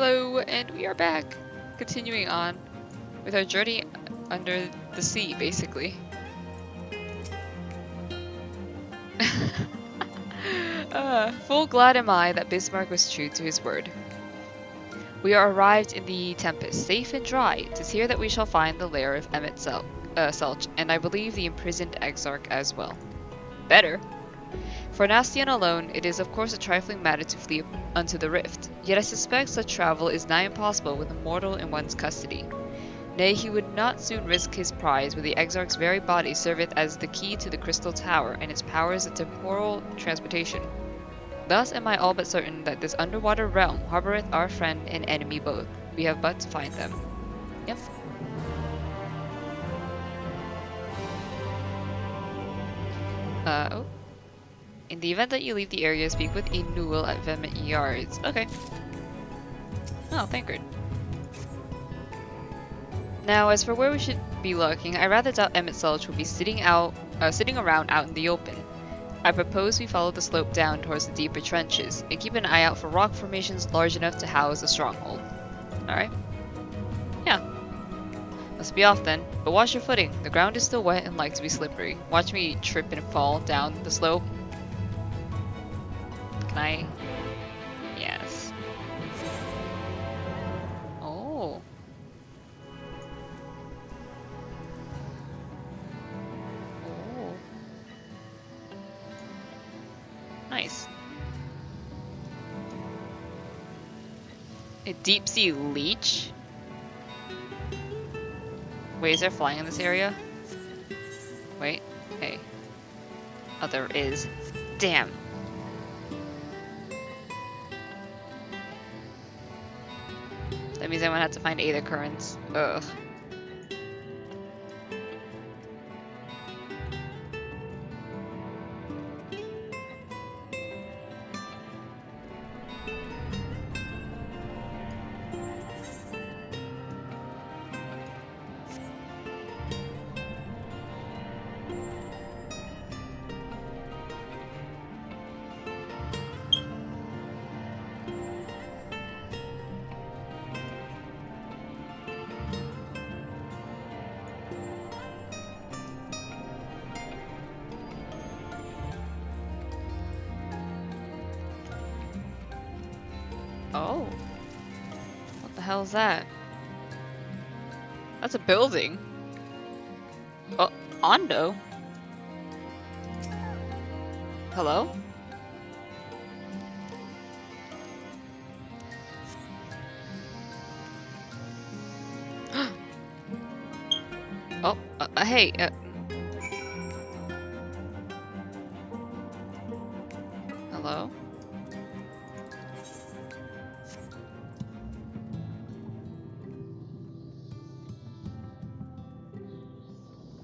Hello, and we are back, continuing on with our journey under the sea, basically. Full glad am I that Bismarck was true to his word. We are arrived in the Tempest, safe and dry. 'Tis here that we shall find the lair of Selch, and I believe the imprisoned Exarch as well. Better. For Nastian alone, it is of course a trifling matter to flee unto the rift, yet I suspect such travel is nigh impossible with a mortal in one's custody. Nay, he would not soon risk his prize, where the Exarch's very body serveth as the key to the Crystal Tower, and its powers of temporal transportation. Thus am I all but certain that this underwater realm harboureth our friend and enemy both. We have but to find them. Yep. Oh. In the event that you leave the area, speak with Inul at Vehement Yards. Okay. Oh, thank God. Now, as for where we should be looking, I rather doubt Emmett Selch will be sitting around out in the open. I propose we follow the slope down towards the deeper trenches, and keep an eye out for rock formations large enough to house a stronghold. Alright? Yeah. Let's be off then, but watch your footing. The ground is still wet and like to be slippery. Watch me trip and fall down the slope. Can I? Yes. Oh. Oh. Nice. A deep sea leech? Wait, is there flying in this area? Wait. Hey. Oh, there is. Damn. That means I'm gonna have to find Aether currents. Ugh. Oh. What the hell is that? That's a building. Oh, Ondo? Hello? Oh, hey, hello?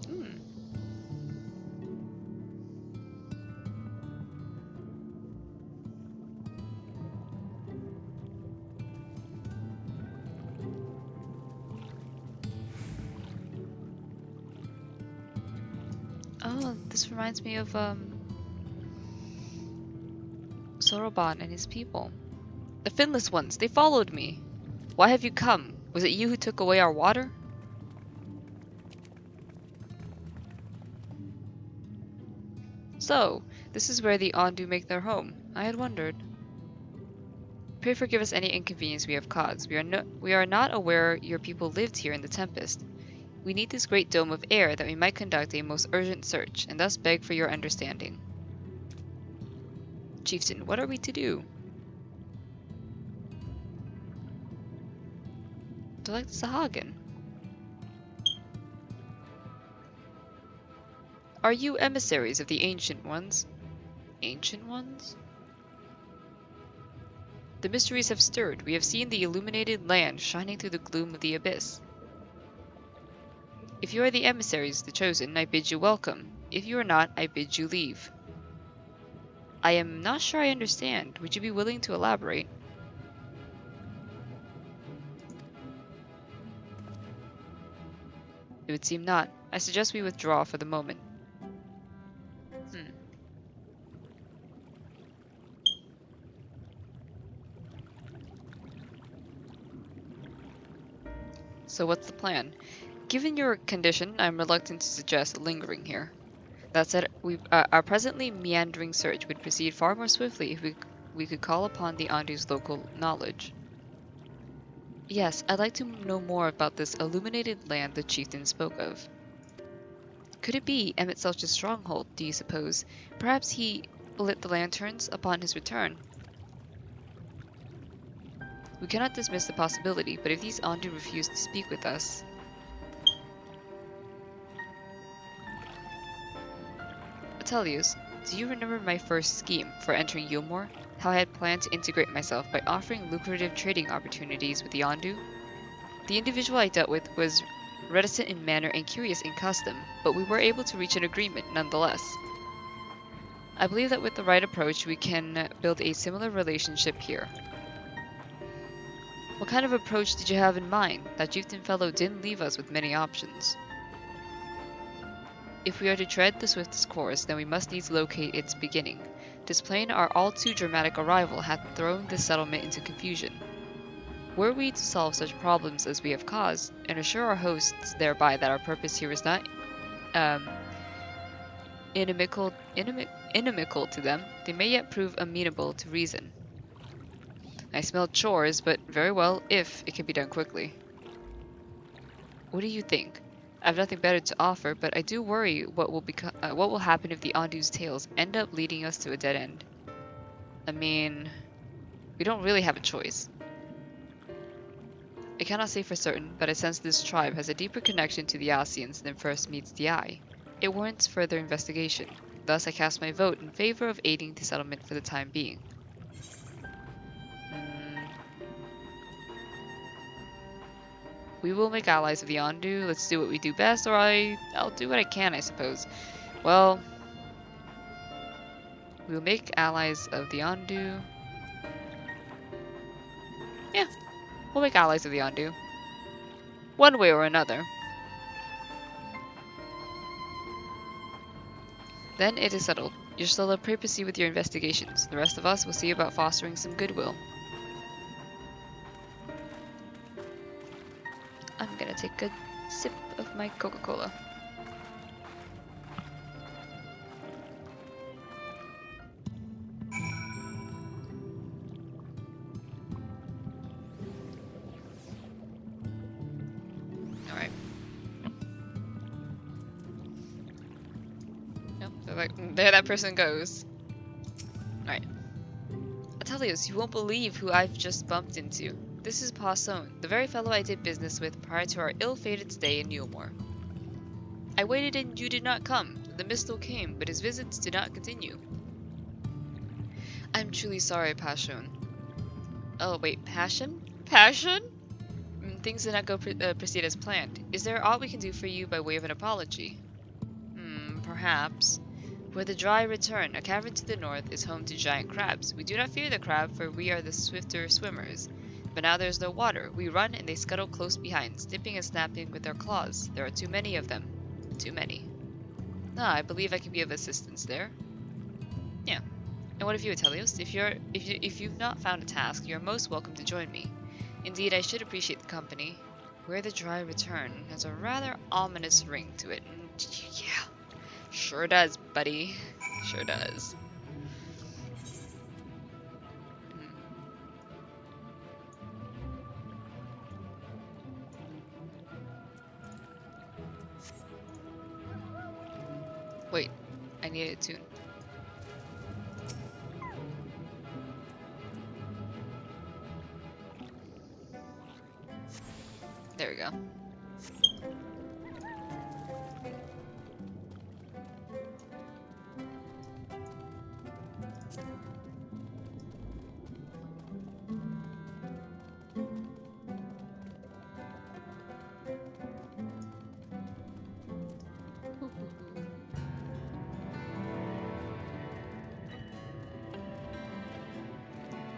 Hmm. Oh, this reminds me of, Soroban and his people. The Finless ones, they followed me. Why have you come? Was it you who took away our water? So, this is where the Ondu make their home. I had wondered. Pray forgive us any inconvenience we have caused. We are not aware your people lived here in the Tempest. We need this great dome of air that we might conduct a most urgent search, and thus beg for your understanding. Chieftain, what are we to do? Select Sahagin. Are you emissaries of the Ancient Ones? Ancient Ones? The mysteries have stirred. We have seen the illuminated land shining through the gloom of the abyss. If you are the emissaries, the chosen, I bid you welcome. If you are not, I bid you leave. I am not sure I understand. Would you be willing to elaborate? It would seem not. I suggest we withdraw for the moment. So what's the plan? Given your condition, I'm reluctant to suggest lingering here. That said, our presently meandering search would proceed far more swiftly if we could call upon the Andu's local knowledge. Yes, I'd like to know more about this illuminated land the chieftain spoke of. Could it be Emmett Selch's stronghold, do you suppose? Perhaps he lit the lanterns upon his return. We cannot dismiss the possibility, but if these Andu refuse to speak with us... Atelius, do you remember my first scheme for entering Yulmore? How I had planned to integrate myself by offering lucrative trading opportunities with the Andu? The individual I dealt with was reticent in manner and curious in custom, but we were able to reach an agreement nonetheless. I believe that with the right approach, we can build a similar relationship here. What kind of approach did you have in mind? That chieftain fellow didn't leave us with many options. If we are to tread the swiftest course, then we must needs locate its beginning. This plain, our all too dramatic arrival hath thrown this settlement into confusion. Were we to solve such problems as we have caused, and assure our hosts thereby that our purpose here is not um, inimical to them, they may yet prove amenable to reason. I smell chores, but very well if it can be done quickly. What do you think? I have nothing better to offer, but I do worry what will happen if the Andu's tales end up leading us to a dead end. I mean, we don't really have a choice. I cannot say for certain, but I sense this tribe has a deeper connection to the Ascians than first meets the eye. It warrants further investigation. Thus, I cast my vote in favor of aiding the settlement for the time being. We will make allies of the Andu. Let's do what we do best, or I'll do what I can, I suppose. Well, we'll make allies of the Andu. Yeah, we'll make allies of the Andu. One way or another. Then it is settled. You shall pray proceed with your investigations. The rest of us will see about fostering some goodwill. I'm gonna take a sip of my Coca-Cola. Alright. Nope, they're like, there that person goes. Alright. Atelius, you won't believe who I've just bumped into. This is Passon, the very fellow I did business with prior to our ill-fated stay in Newmore. I waited and you did not come. The Mistle came, but his visits did not continue. I'm truly sorry, Passion. Oh, wait, Passion? Passion? Things did not proceed as planned. Is there aught we can do for you by way of an apology? Perhaps. Where the dry return, a cavern to the north, is home to giant crabs. We do not fear the crab, for we are the swifter swimmers. But now there's no water. We run and they scuttle close behind, snipping and snapping with their claws. There are too many of them. Too many. I believe I can be of assistance there. Yeah. And what of you, Atelios? If you've not found a task, you're most welcome to join me. Indeed, I should appreciate the company. Where the dry return has a rather ominous ring to it. Yeah. Sure does, buddy. Sure does. Wait, I need a tune. There we go.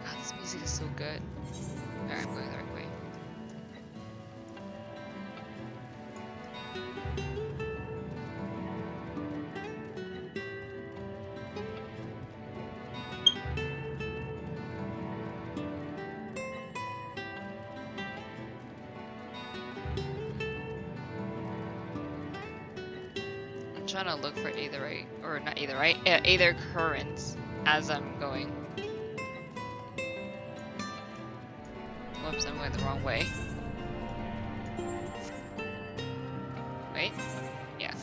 God, this music is so good. Alright, I'm going the right way. trying to look for aetherite, or not aetherite, aether currents as I'm going. Whoops, I'm going the wrong way. Wait, yeah.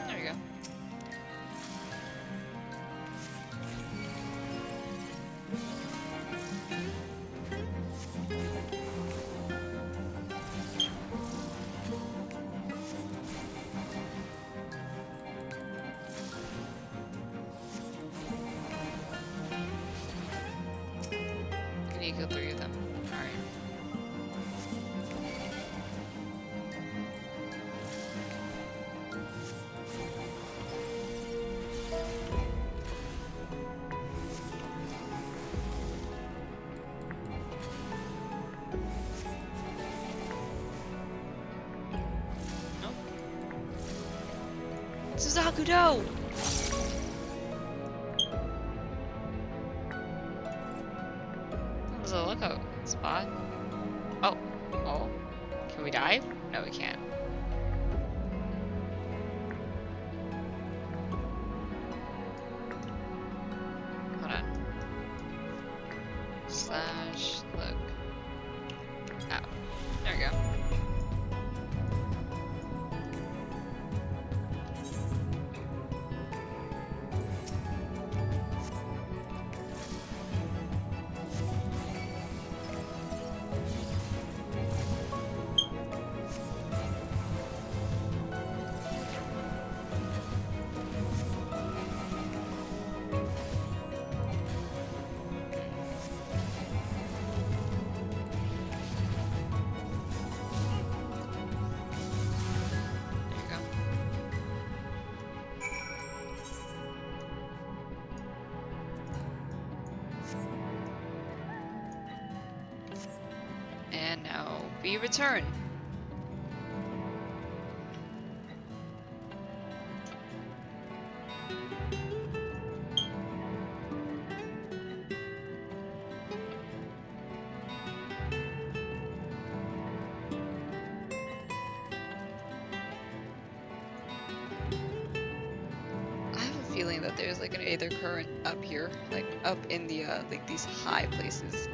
There we go. Can you kill 3 of them? Alright. Nope. Suzaku-do! There's a lookout spot. Oh. Oh. Can we dive? No, we can't. Hold on. Slash look out. There we go. There we go. And now we return. I have a feeling that there's like an aether current up here, like up in the like these high places.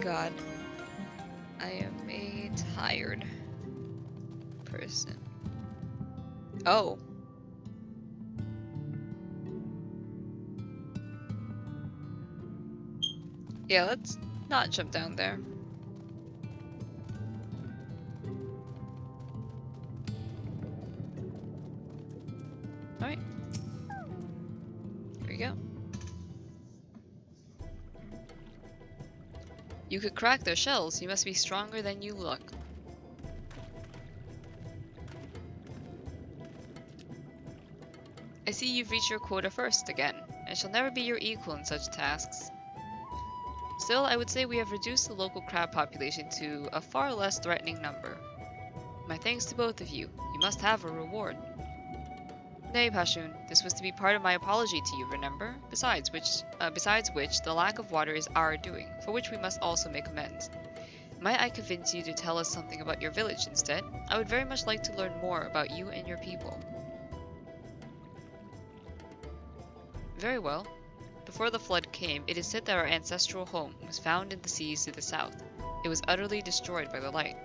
God, I am a tired person. Oh. Yeah, let's not jump down there. Alright. Here we go. You could crack their shells. You must be stronger than you look. I see you've reached your quota first again. I shall never be your equal in such tasks. Still, I would say we have reduced the local crab population to a far less threatening number. My thanks to both of you. You must have a reward. Nay, Pashun, this was to be part of my apology to you, remember? Besides which, the lack of water is our doing, for which we must also make amends. Might I convince you to tell us something about your village instead? I would very much like to learn more about you and your people. Very well. Before the flood came, it is said that our ancestral home was found in the seas to the south. It was utterly destroyed by the light.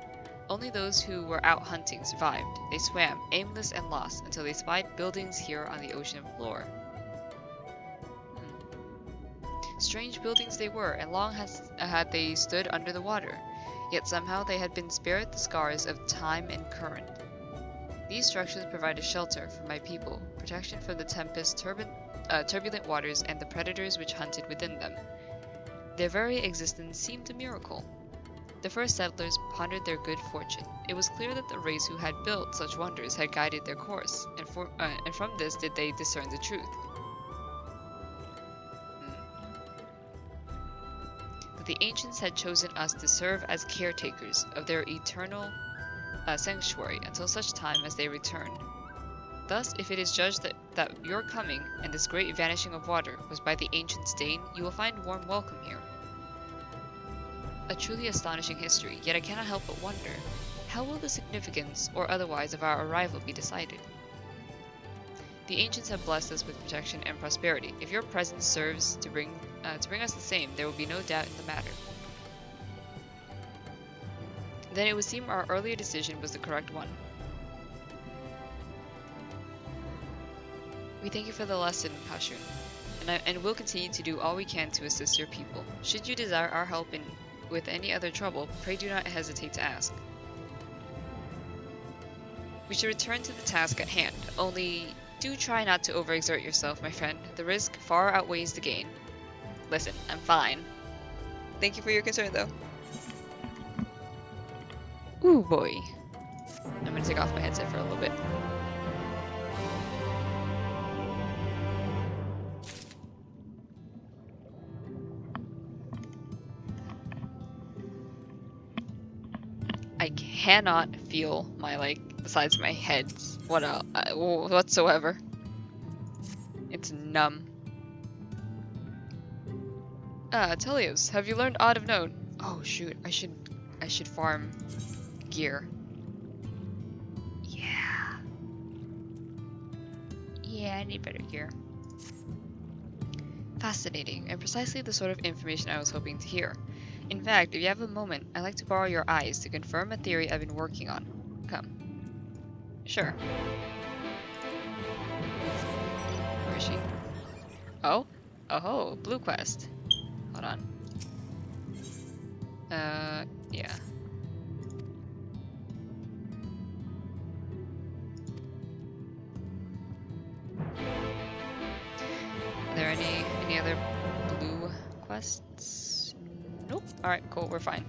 Only those who were out hunting survived. They swam, aimless and lost, until they spied buildings here on the ocean floor. Strange buildings they were, and long had they stood under the water. Yet somehow they had been spared the scars of time and current. These structures provided shelter for my people, protection from the tempest's turbulent waters and the predators which hunted within them. Their very existence seemed a miracle. The first settlers pondered their good fortune. It was clear that the race who had built such wonders had guided their course, and from this did they discern the truth. That the ancients had chosen us to serve as caretakers of their eternal sanctuary until such time as they returned. Thus, if it is judged that your coming and this great vanishing of water was by the ancient stain, you will find warm welcome here. A truly astonishing history, yet I cannot help but wonder, how will the significance or otherwise of our arrival be decided? The ancients have blessed us with protection and prosperity. If your presence serves to bring us the same, there will be no doubt in the matter. Then it would seem our earlier decision was the correct one. We thank you for the lesson, Kashun, and will continue to do all we can to assist your people. Should you desire our help with any other trouble, pray do not hesitate to ask. We should return to the task at hand, only do try not to overexert yourself, my friend. The risk far outweighs the gain. Listen, I'm fine. Thank you for your concern, though. Ooh, boy. I'm gonna take off my headset for a little bit. I cannot feel my, the sides of my head whatsoever. It's numb. Telios, have you learned aught of note? Oh shoot, I should farm gear. Yeah. Yeah, I need better gear. Fascinating, and precisely the sort of information I was hoping to hear. In fact, if you have a moment, I'd like to borrow your eyes to confirm a theory I've been working on. Come. Sure. Where is she? Oh? Oh, blue quest. Hold on. Yeah. Are there any other blue quests? Nope. Alright, cool, we're fine.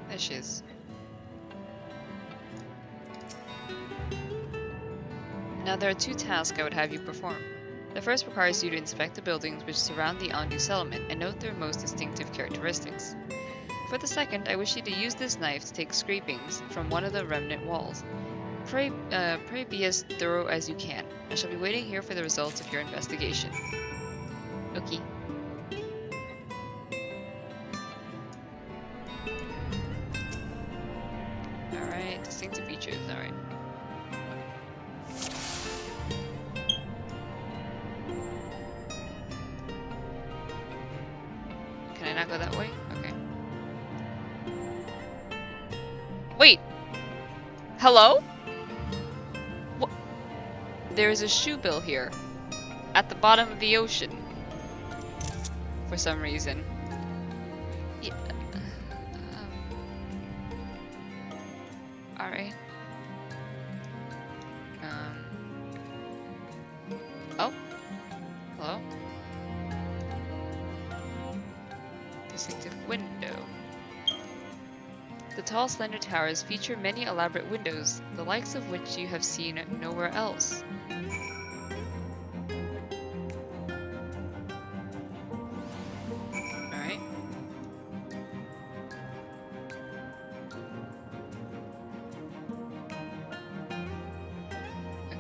There she is. Now there are two tasks I would have you perform. The first requires you to inspect the buildings which surround the Andu settlement and note their most distinctive characteristics. For the second, I wish you to use this knife to take scrapings from one of the remnant walls. Pray be as thorough as you can. I shall be waiting here for the results of your investigation. Okay. Alright, distinctive features, alright. Can I not go that way? Okay. Wait! Hello? What? There is a shoe bill here. At the bottom of the ocean. For some reason. Yeah. Alright. Oh? Hello? Distinctive window. The tall, slender towers feature many elaborate windows, the likes of which you have seen nowhere else.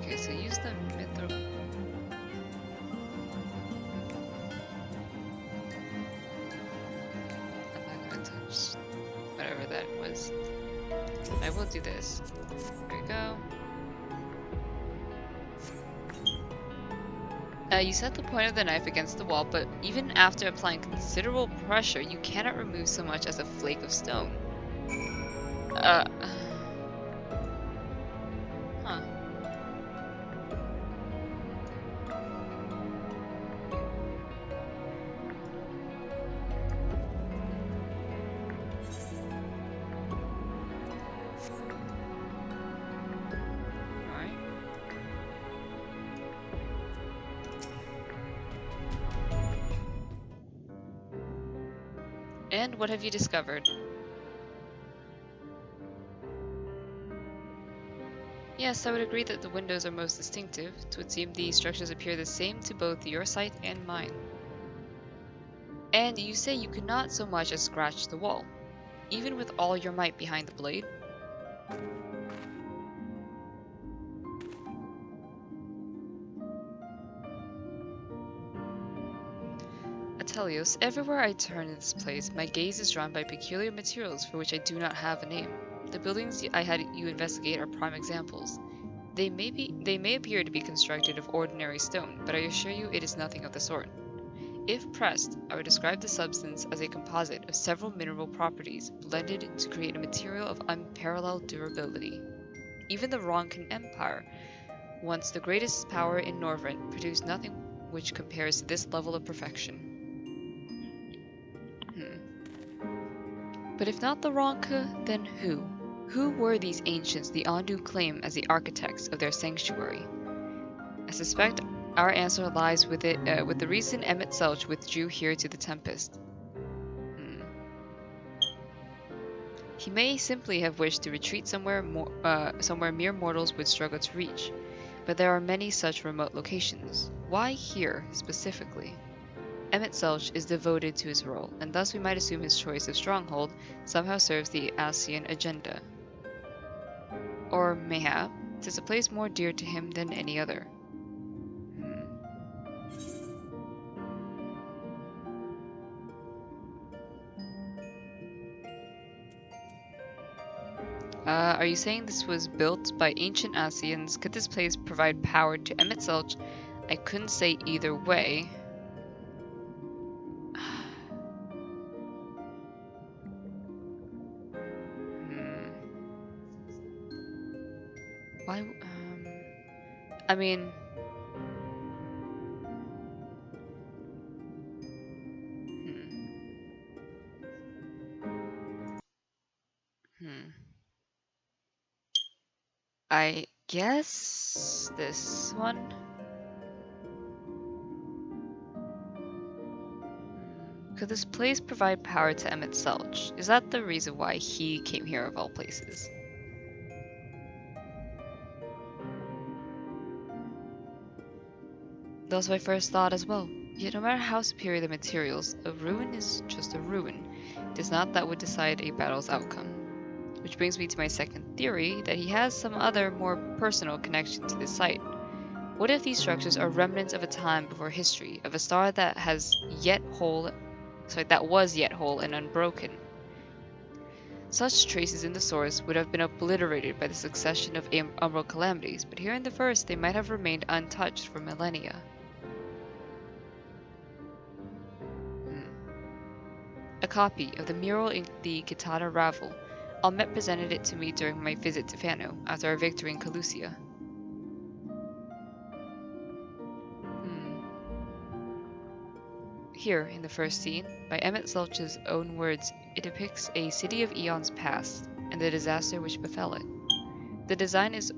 Okay, so use the mithril. I'm not gonna touch whatever that was. I will do this. There we go. You set the point of the knife against the wall, but even after applying considerable pressure, you cannot remove so much as a flake of stone. Uh. Huh. Alright. And what have you discovered? Yes, I would agree that the windows are most distinctive. It would seem the structures appear the same to both your sight and mine. And you say you could not so much as scratch the wall, even with all your might behind the blade? Atelios, everywhere I turn in this place, my gaze is drawn by peculiar materials for which I do not have a name. The buildings I had you investigate are prime examples. They may appear to be constructed of ordinary stone, but I assure you it is nothing of the sort. If pressed, I would describe the substance as a composite of several mineral properties blended to create a material of unparalleled durability. Even the Ronkan Empire, once the greatest power in Norvrent, produced nothing which compares to this level of perfection. But if not the Ronka, then who? Who were these ancients the Ondu claim as the architects of their sanctuary? I suspect our answer lies with the reason Emmett Selch withdrew here to the Tempest. He may simply have wished to retreat somewhere mere mortals would struggle to reach, but there are many such remote locations. Why here, specifically? Emmett Selch is devoted to his role, and thus we might assume his choice of stronghold somehow serves the Asian agenda. Or mayhap, 'tis a place more dear to him than any other. Are you saying this was built by ancient Asians? Could this place provide power to Emmett Selch? I couldn't say either way. Why? I mean... I guess this one? Could this place provide power to Emmett Selch? Is that the reason why he came here of all places? That was my first thought as well. Yet no matter how superior the materials, a ruin is just a ruin. It is not that would decide a battle's outcome. Which brings me to my second theory, that he has some other, more personal connection to this site. What if these structures are remnants of a time before history, of a star that was yet whole and unbroken? Such traces in the source would have been obliterated by the succession of Umbral calamities, but here in the first they might have remained untouched for millennia. A copy of the mural in the Kitana Ravel. Almet presented it to me during my visit to Fano after our victory in Calusia. Here, in the first scene, by Emmett Selch's own words, it depicts a city of eons past and the disaster which befell it. The design is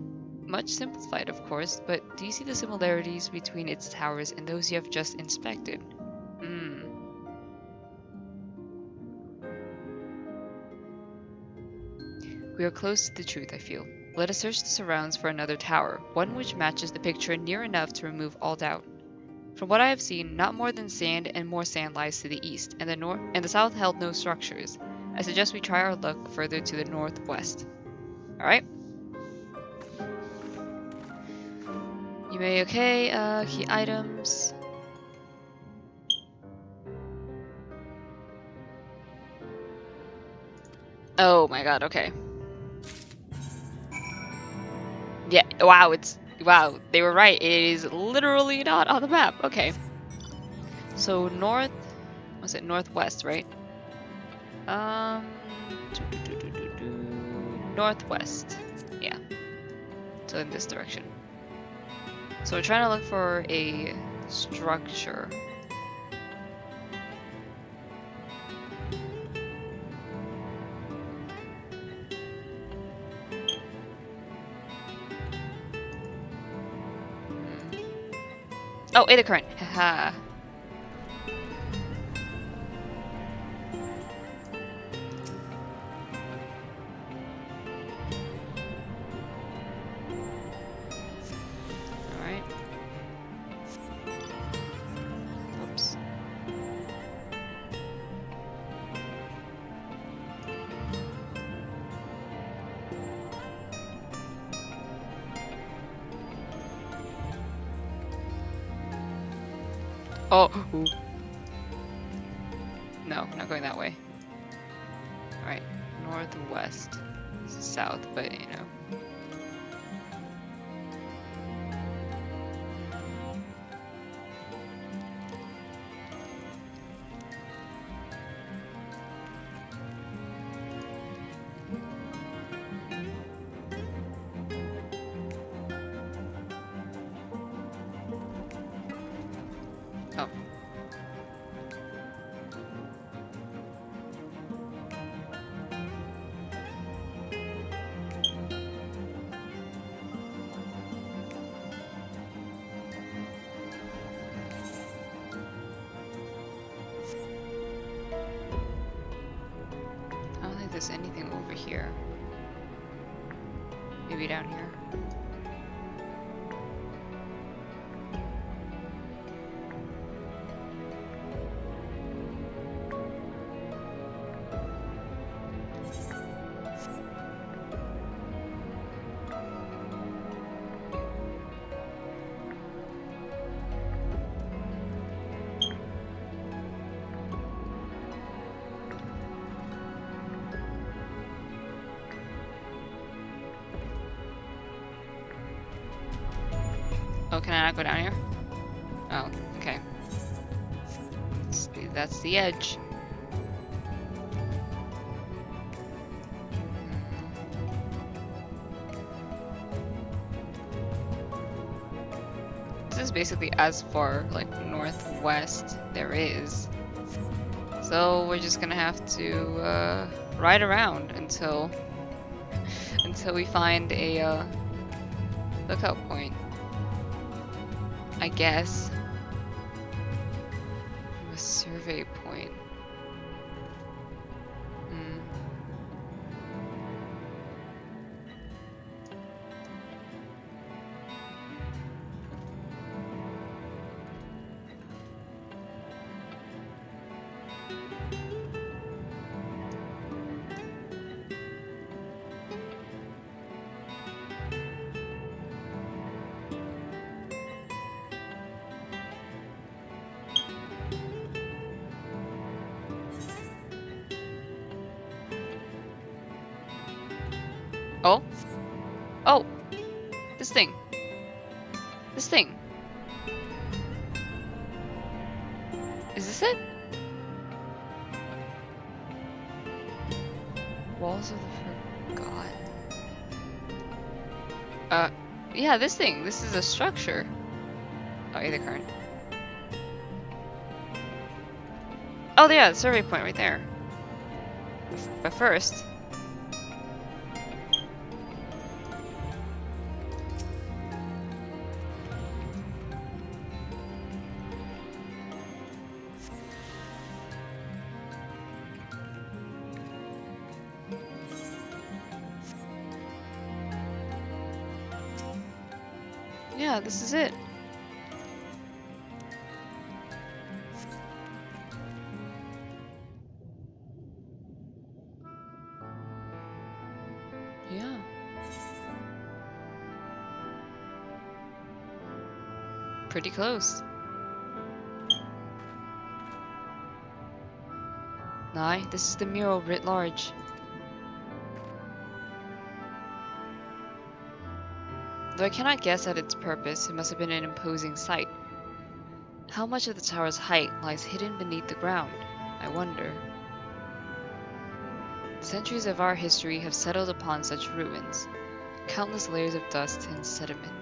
much simplified, of course, but do you see the similarities between its towers and those you have just inspected? We are close to the truth, I feel. Let us search the surrounds for another tower, one which matches the picture near enough to remove all doubt. From what I have seen, not more than sand and more sand lies to the east, and the south held no structures. I suggest we try our luck further to the northwest. Alright? You may, okay, key items. Oh my god, okay. Yeah, wow, wow, they were right. It is literally not on the map. Okay. So north, was it northwest, right? Um, northwest. Yeah. So in this direction. So we're trying to look for a structure. Oh, Ada current. Haha. Alright. Oops. Oh, ooh. No, not going that way. Alright, northwest. This is south, but you know. Oh. I don't think there's anything over here. Maybe down here. Oh, can I not go down here? Oh, okay. That's the edge. This is basically as far, like, northwest there is. So we're just gonna have to ride around until we find a lookout point, I guess. A survey point. Hmm. Oh? Oh! This thing! This thing! Is this it? Walls of the Forgotten. Yeah, this thing. This is a structure. Oh, yeah, the current. Oh, yeah, the survey point right there. But first... Yeah, this is it. Yeah. Pretty close. Nye, this is the mural writ large. Though I cannot guess at its purpose, it must have been an imposing sight. How much of the tower's height lies hidden beneath the ground? I wonder. Centuries of our history have settled upon such ruins. Countless layers of dust and sediment.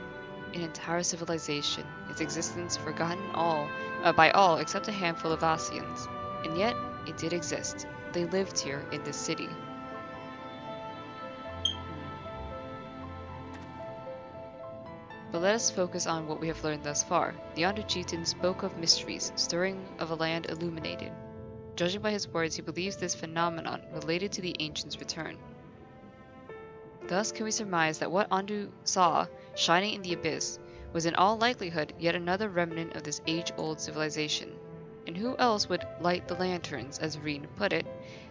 An entire civilization, its existence forgotten by all except a handful of Asians. And yet, it did exist. They lived here in this city. But let us focus on what we have learned thus far. The Yondu chieftain spoke of mysteries, stirring of a land illuminated. Judging by his words, he believes this phenomenon related to the ancients' return. Thus can we surmise that what Yondu saw, shining in the abyss, was in all likelihood yet another remnant of this age-old civilization. And who else would light the lanterns, as Reen put it,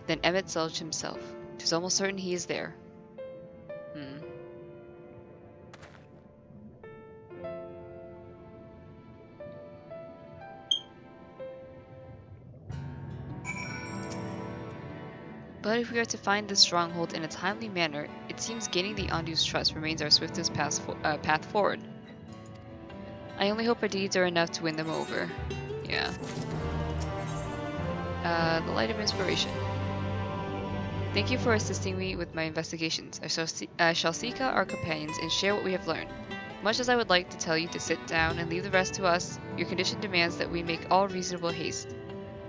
than Emmett Selch himself? 'Tis almost certain he is there. But if we are to find this stronghold in a timely manner, it seems gaining the Yondu's trust remains our swiftest path forward. I only hope our deeds are enough to win them over. Yeah. The Light of Inspiration. Thank you for assisting me with my investigations. I shall seek out our companions and share what we have learned. Much as I would like to tell you to sit down and leave the rest to us, your condition demands that we make all reasonable haste.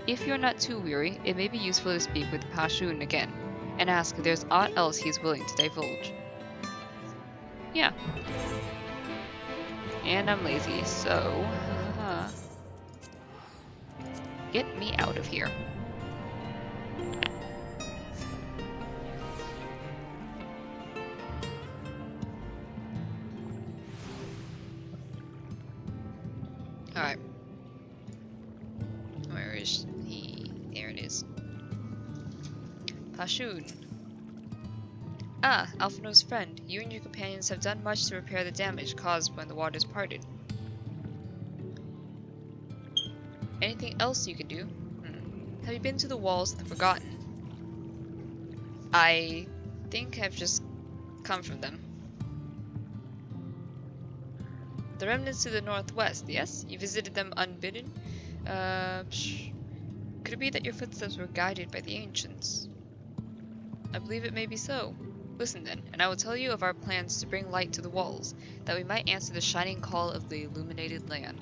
If you are not too weary, it may be useful to speak with Pashun again, and ask if there's aught else he is willing to divulge. Yeah. And I'm lazy, so... get me out of here. Alright. Where is he? There it is. Pashun. Ah, Alphino's friend. You and your companions have done much to repair the damage caused when the waters parted. Anything else you can do? Have you been to the walls of the Forgotten? I think I've just come from them. The remnants to the northwest, yes? You visited them unbidden? Could it be that your footsteps were guided by the ancients? I believe it may be so. Listen then, and I will tell you of our plans to bring light to the walls, that we might answer the shining call of the illuminated land.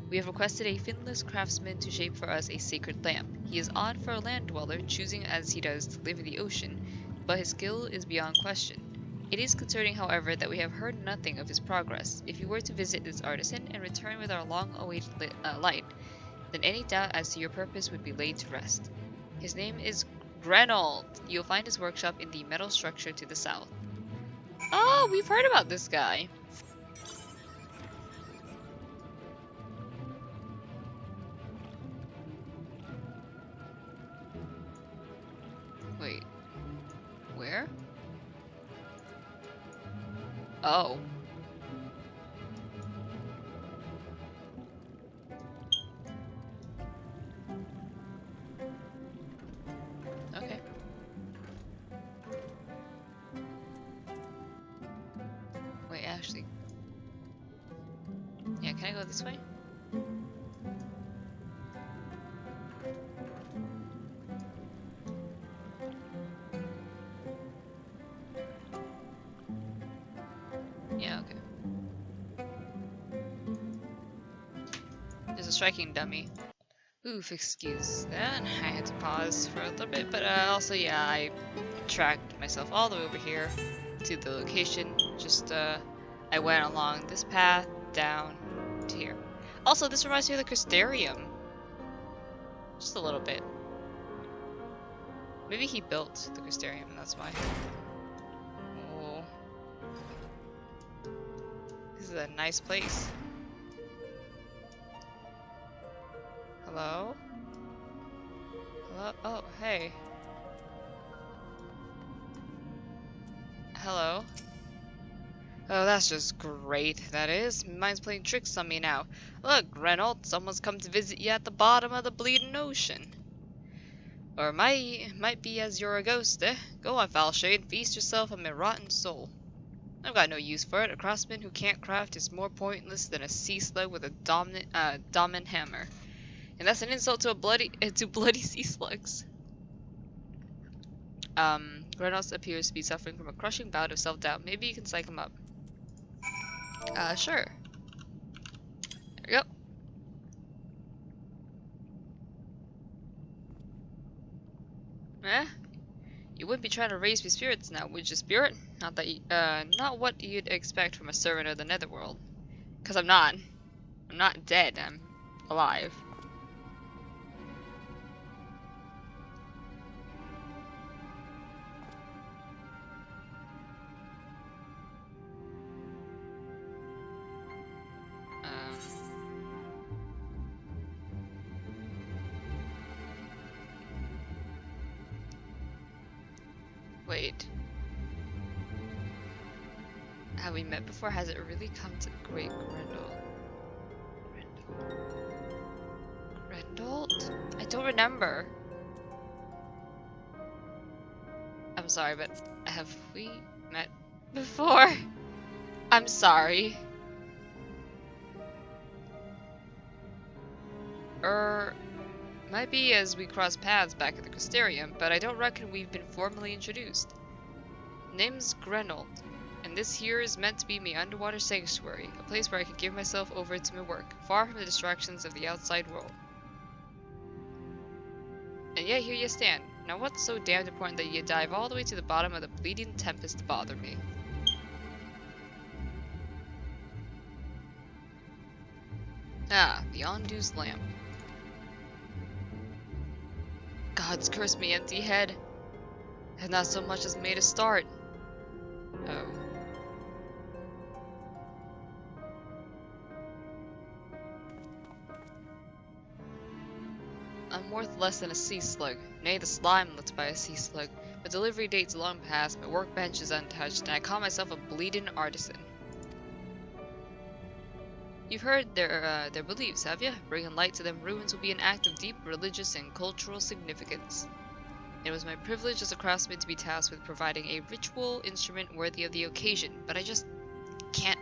We have requested a finless craftsman to shape for us a sacred lamp. He is odd for a land dweller, choosing as he does to live in the ocean, but his skill is beyond question. It is concerning, however, that we have heard nothing of his progress. If you were to visit this artisan and return with our long-awaited light, then any doubt as to your purpose would be laid to rest. His name is Grenold. You'll find his workshop in the metal structure to the south. Oh, we've heard about this guy. Wait. Where? Oh. Okay. Wait, actually. Yeah, can I go this way? Yeah, okay. There's a striking dummy. Oof, excuse that. I had to pause for a little bit, but also, yeah, I tracked myself all the way over here to the location. Just, I went along this path down to here. Also, this reminds me of the Crystarium. Just a little bit. Maybe he built the Crystarium, and that's why. Oh. This is a nice place. Hello? Hello? Oh, hey. Hello? Oh, that's just great, that is. Mine's playing tricks on me now. Look, Reynolds, someone's come to visit you at the bottom of the bleeding ocean. Or might be as you're a ghost, eh? Go on, foul shade, feast yourself on my rotten soul. I've got no use for it. A craftsman who can't craft is more pointless than a sea slug with a dominant hammer. And that's an insult to bloody sea slugs. Reynolds appears to be suffering from a crushing bout of self-doubt. Maybe you can psych him up. Sure. There we go. Eh? You wouldn't be trying to raise my spirits now, would you, spirit? Not what you'd expect from a servant of the netherworld. 'Cause I'm not. I'm not dead. I'm alive. Um. Wait. Have we met before? Has it really come to Great Grendel? Grendolt? I don't remember. I'm sorry, but have we met before? I'm sorry. Might be as we cross paths back at the Crystarium, but I don't reckon we've been formally introduced. Name's Grenold, and this here is meant to be my underwater sanctuary, a place where I can give myself over to my work, far from the distractions of the outside world. And yet here you stand. Now what's so damned important that you dive all the way to the bottom of the bleeding tempest to bother me? Ah, the Ondu's lamp. God's cursed me, empty head. Have not so much as made a start. Oh. I'm worth less than a sea slug, nay the slime lit by a sea slug. My delivery date's long past, my workbench is untouched, and I call myself a bleeding artisan. You've heard their beliefs, have you? Bringing light to them ruins will be an act of deep religious and cultural significance. It was my privilege as a craftsman to be tasked with providing a ritual instrument worthy of the occasion, but I just can't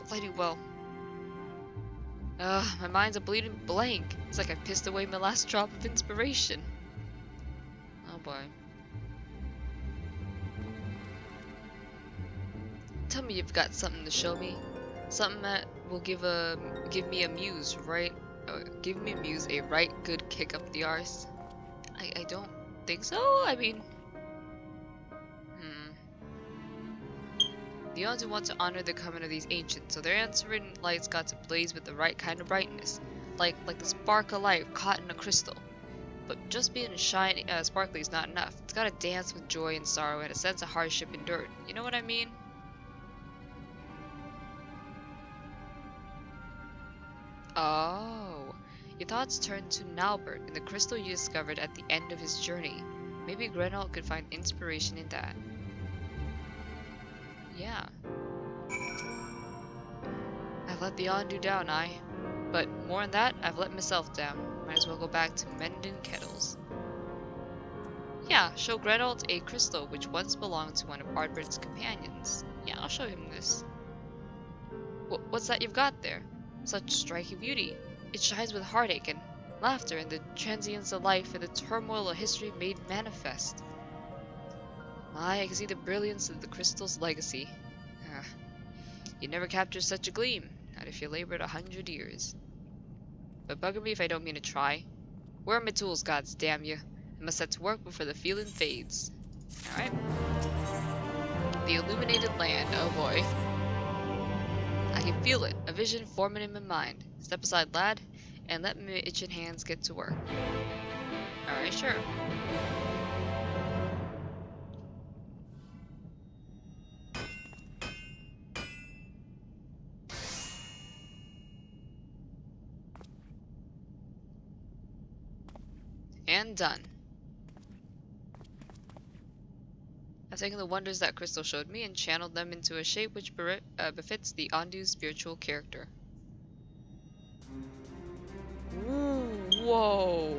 play too well. My mind's a bleeding blank. It's like I've pissed away my last drop of inspiration. Oh boy. Tell me you've got something to show me. Something that will give me a muse, right? Give me a muse a right good kick up the arse. I don't think so. I mean, the Ondu want to honor the coming of these ancients, so their answering lights got to blaze with the right kind of brightness, like the spark of light caught in a crystal. But just being shiny, sparkly is not enough. It's gotta dance with joy and sorrow and a sense of hardship endured. You know what I mean? Oh, your thoughts turned to Naubert and the crystal you discovered at the end of his journey. Maybe Grenold could find inspiration in that. Yeah. I've let the Ondu down, but more than that, I've let myself down. Might as well go back to mending kettles. Yeah, show Grenold a crystal which once belonged to one of Ardbert's companions. Yeah, I'll show him this. What's that you've got there? Such striking beauty. It shines with heartache and laughter and the transience of life and the turmoil of history made manifest. My, I can see the brilliance of the crystal's legacy. You'd never capture such a gleam, not if you labored 100 years. But bugger me if I don't mean to try. Where are my tools, gods damn you? I must set to work before the feeling fades. Alright. The illuminated land, oh boy. I can feel it, a vision forming in my mind. Step aside, lad, and let my itching hands get to work. Alright, sure. And done. I've taken the wonders that crystal showed me and channeled them into a shape which befits the Ondu's spiritual character. Ooh, whoa.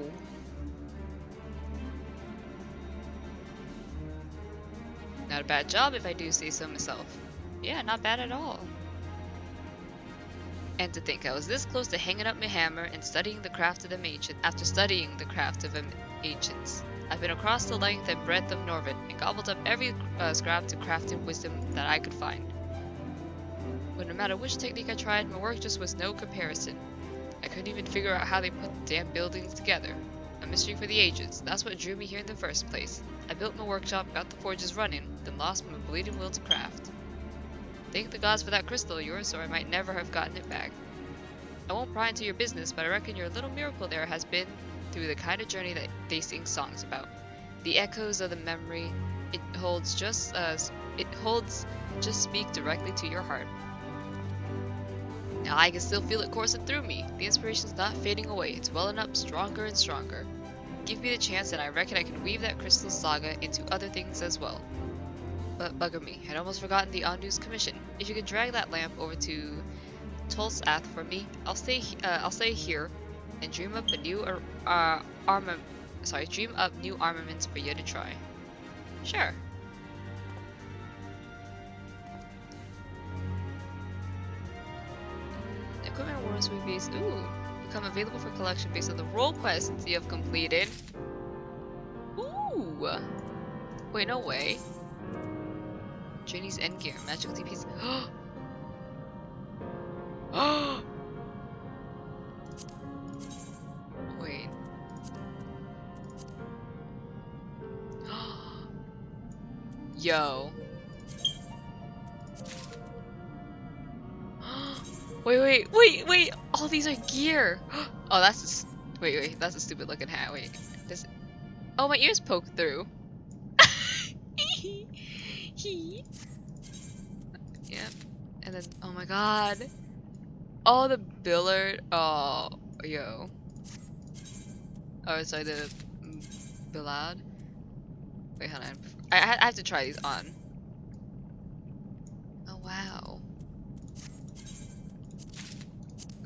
Not a bad job if I do say so myself. Yeah, not bad at all. And to think I was this close to hanging up my hammer and studying the craft of them ancient after studying the craft of them ancients. I've been across the length and breadth of Norvin and gobbled up every scrap to crafted wisdom that I could find. But no matter which technique I tried, my work just was no comparison. I couldn't even figure out how they put the damn buildings together. A mystery for the ages. That's what drew me here in the first place. I built my workshop, got the forges running, then lost my bleeding will to craft. Thank the gods for that crystal of yours, or I might never have gotten it back. I won't pry into your business, but I reckon your little miracle there has been through the kind of journey that they sing songs about. The echoes of the memory it holds just speak directly to your heart. Now I can still feel it coursing through me. The inspiration's not fading away. It's welling up stronger and stronger. Give me the chance and I reckon I can weave that crystal saga into other things as well. But bugger me, I'd almost forgotten the Ondu's commission. If you could drag that lamp over to Tulsath for me, I'll stay here and dream up new armaments for you to try. Sure. Equipment awards will be become available for collection based on the role quests you have completed. Ooh! Wait, no way. Journey's endgear, magical DPs. Oh! Wait. Yo. Wait! All these are gear! Oh, that's a... Wait, that's a stupid looking hat. Wait. Does it... Oh, my ears poke through. Yep. And then, oh my god. Oh, the billard. Oh, yo. Oh, sorry, the billard. Wait, hold on. I have to try these on. Oh, wow.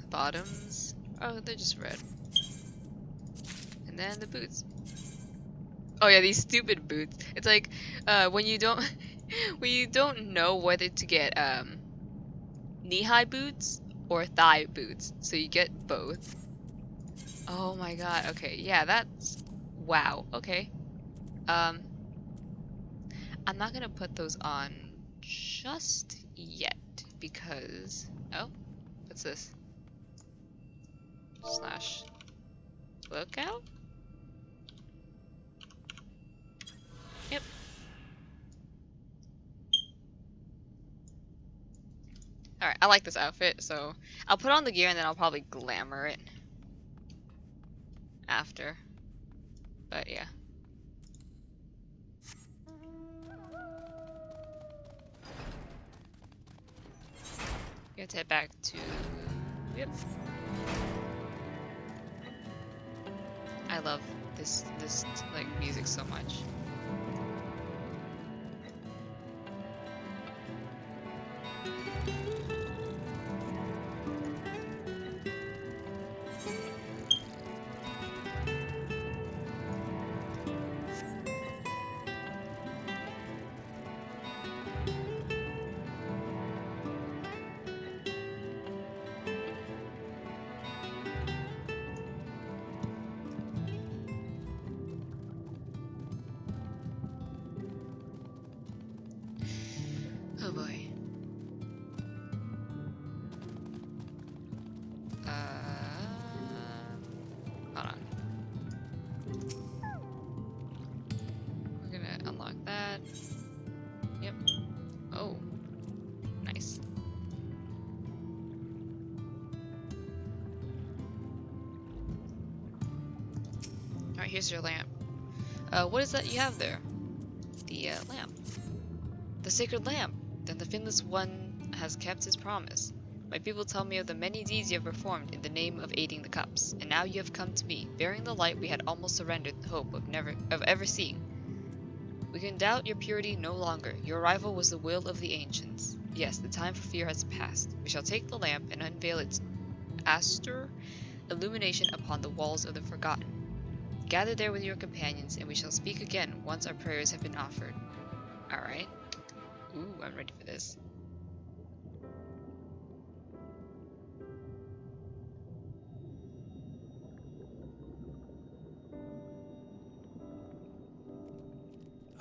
Bottoms. Oh, they're just red. And then the boots. Oh yeah, these stupid boots. It's like when you don't when you don't know whether to get knee-high boots or thigh boots, so you get both. Oh my god. Okay, yeah, that's wow. Okay. I'm not gonna put those on just yet because what's this? Slash lookout? Yep. Alright, I like this outfit, so I'll put on the gear and then I'll probably glamour it after. But yeah. We have to head back to... Yep. I love this like music so much. Oh boy. Hold on. We're gonna unlock that. Yep. Oh. Nice. Alright, here's your lamp. What is that you have there? The lamp. The sacred lamp! Then the Finless One has kept his promise. My people tell me of the many deeds you have performed in the name of aiding the cups, and now you have come to me, bearing the light we had almost surrendered the hope of ever seeing. We can doubt your purity no longer. Your arrival was the will of the ancients. Yes, the time for fear has passed. We shall take the lamp and unveil its astral illumination upon the walls of the forgotten. Gather there with your companions, and we shall speak again once our prayers have been offered. Alright. Ooh, I'm ready for this.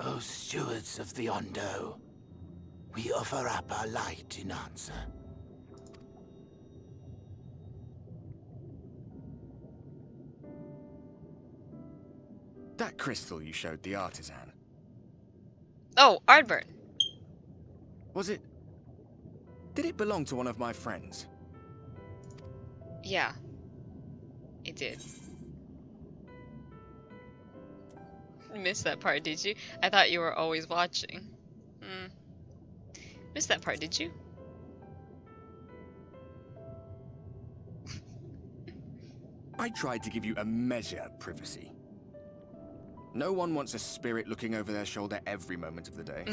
O stewards of the Ondo, we offer up our light in answer. That crystal you showed the artisan. Oh, Ardburn. Was it... Did it belong to one of my friends? Yeah, it did. Missed that part, did you? I thought you were always watching. Missed that part, did you? I tried to give you a measure of privacy. No one wants a spirit looking over their shoulder every moment of the day.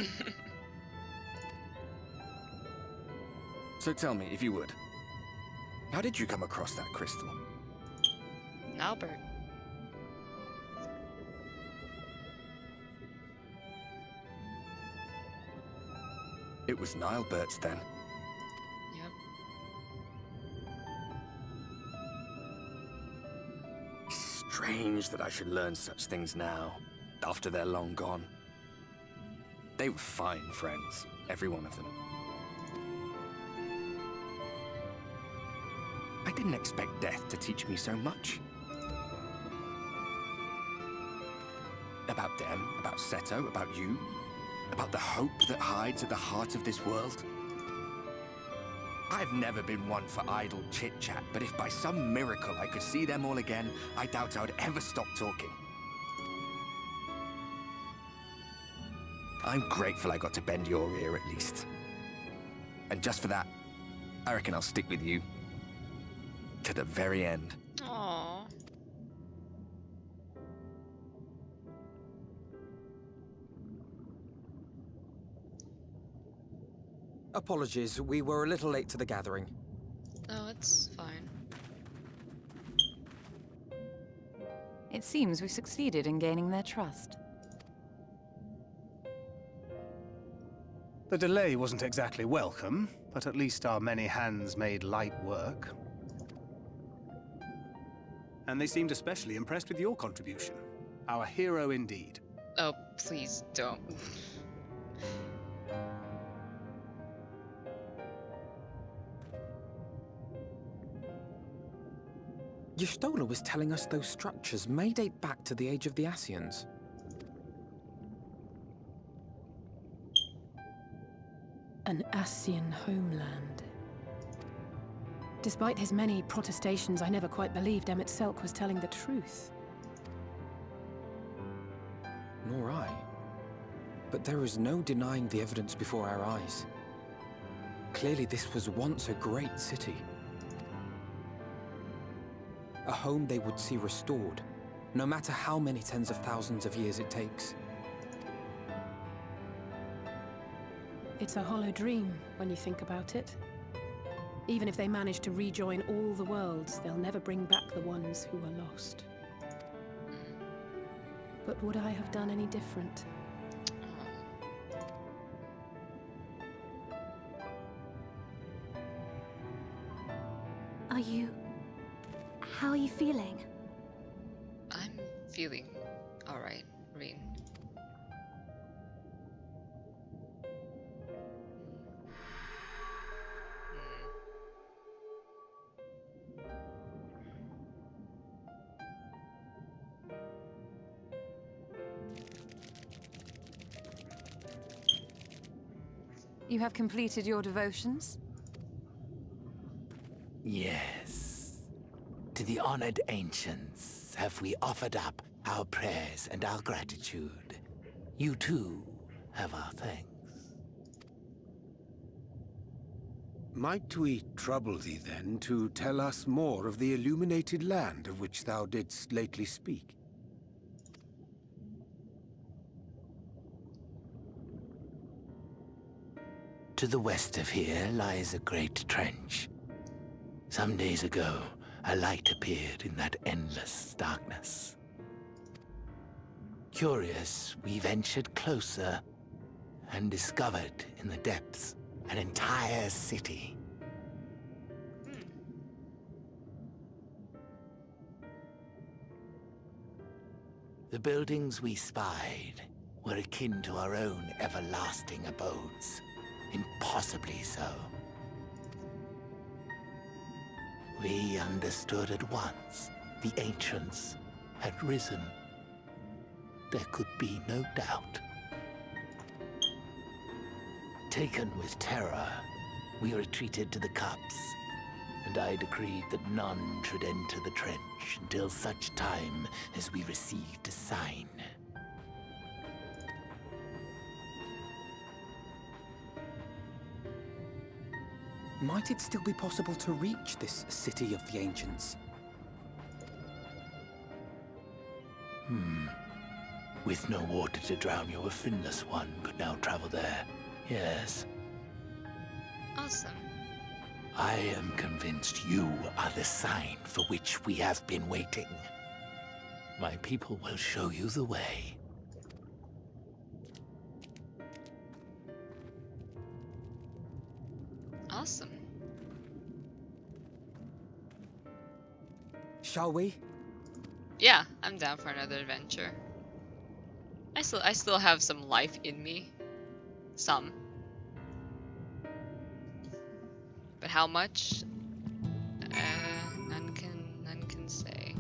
So tell me, if you would, how did you come across that crystal? Albert. It was Nilebert's then. Yep. Strange that I should learn such things now, after they're long gone. They were fine friends, every one of them. I didn't expect death to teach me so much. About them, about Seto, about you, about the hope that hides at the heart of this world. I've never been one for idle chit-chat, but if by some miracle I could see them all again, I doubt I would ever stop talking. I'm grateful I got to bend your ear at least. And just for that, I reckon I'll stick with you. To the very end. Aww. Apologies, we were a little late to the gathering. Oh, it's fine. It seems we succeeded in gaining their trust. The delay wasn't exactly welcome, but at least our many hands made light work. And they seemed especially impressed with your contribution. Our hero indeed. Oh, please don't. Y'shtola was telling us those structures may date back to the age of the Ascians. An Ascian homeland. Despite his many protestations, I never quite believed Emmett Selk was telling the truth. Nor I. But there is no denying the evidence before our eyes. Clearly this was once a great city. A home they would see restored, no matter how many tens of thousands of years it takes. It's a hollow dream when you think about it. Even if they manage to rejoin all the worlds, they'll never bring back the ones who were lost. But would I have done any different? Are you... how are you feeling? I'm feeling alright, Reen. You have completed your devotions? Yes. To the honored ancients have we offered up our prayers and our gratitude. You too have our thanks. Might we trouble thee then to tell us more of the illuminated land of which thou didst lately speak? To the west of here lies a great trench. Some days ago, a light appeared in that endless darkness. Curious, we ventured closer and discovered in the depths an entire city. The buildings we spied were akin to our own everlasting abodes, impossibly so. We understood at once the ancients had risen. There could be no doubt. Taken with terror, we retreated to the cups, and I decreed that none should enter the trench until such time as we received a sign. Might it still be possible to reach this city of the ancients? With no water to drown you, a finless one could now travel there. Yes. Awesome. I am convinced you are the sign for which we have been waiting. My people will show you the way. Awesome. Shall we? Yeah, I'm down for another adventure. I still have some life in me. Some. But how much? None can say.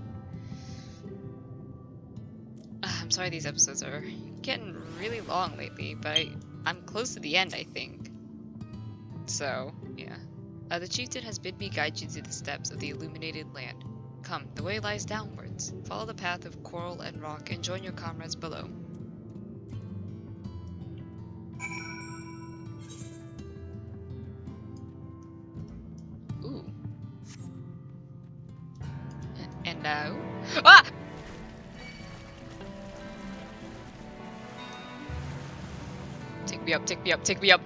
I'm sorry these episodes are getting really long lately, but I'm close to the end, I think. So, yeah. The chieftain has bid me guide you to the steps of the illuminated land. Come, the way lies downwards. Follow the path of coral and rock and join your comrades below. Ooh. And now... Ah! Take me up, take me up, take me up!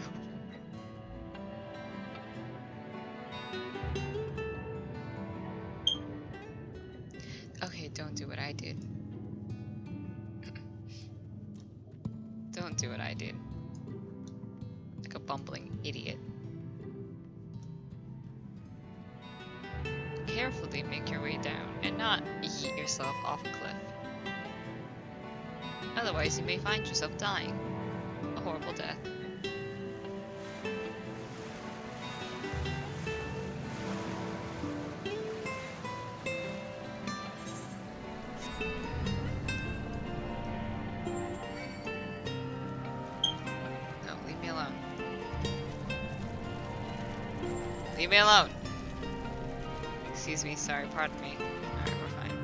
Okay, don't do what I did. Don't do what I did. Like a bumbling idiot. Carefully make your way down and not yeet yourself off a cliff. Otherwise, you may find yourself dying. A horrible death. No, leave me alone. Leave me alone! Excuse me, sorry, pardon me. Alright, we're fine.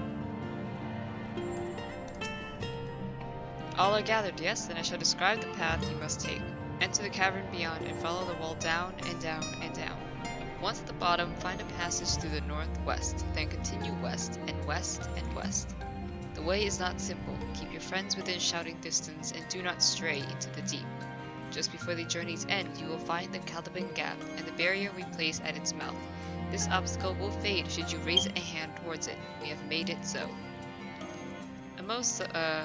All are gathered, yes? Then I shall describe the path you must take. Enter the cavern beyond and follow the wall down and down and down. Once at the bottom, find a passage through the northwest, then continue west and west and west. The way is not simple. Keep your friends within shouting distance and do not stray into the deep. Just before the journey's end, you will find the Caliban Gap and the barrier we place at its mouth. This obstacle will fade should you raise a hand towards it. We have made it so. A most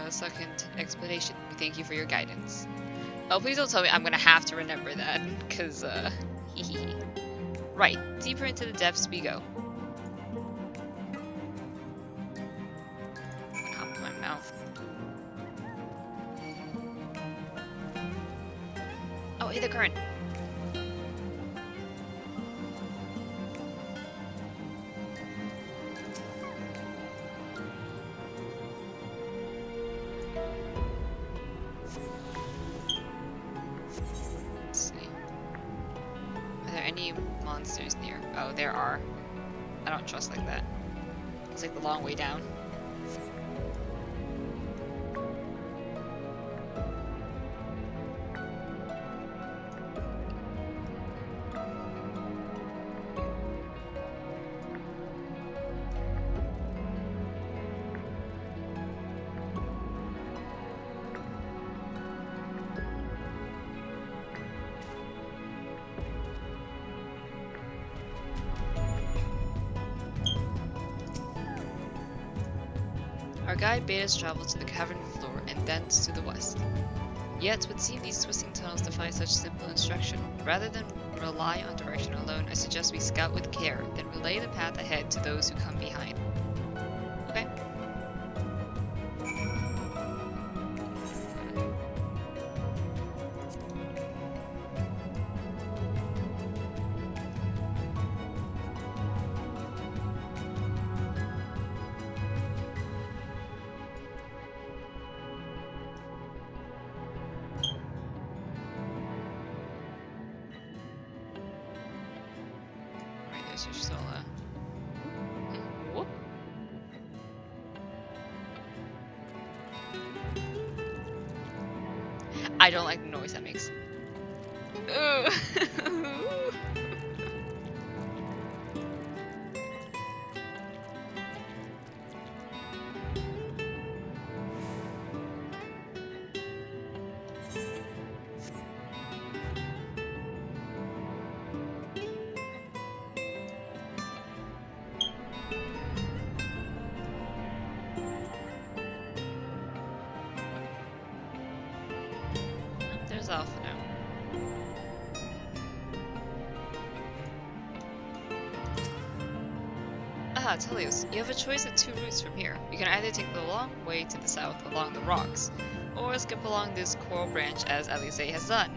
succinct explanation. We thank you for your guidance. Oh, please don't tell me I'm gonna have to remember that, cause hee. Right, deeper into the depths we go. Hop in my mouth. Oh, hey, the current. Any monsters near? Oh, there are. I don't trust like that. It's like the long way down. Our guide bade us travel to the cavern floor and thence to the west. Yet would seem these twisting tunnels defy such simple instruction. Rather than rely on direction alone, I suggest we scout with care, then relay the path ahead to those who come behind. Okay. Right, there's your Sola. Whoop. I don't like the noise that makes. Ooh. There's Alpha now. Ah, Telios, you have a choice of 2 routes from here. You can either take the long way to the south along the rocks, or skip along this coral branch as Alice has done.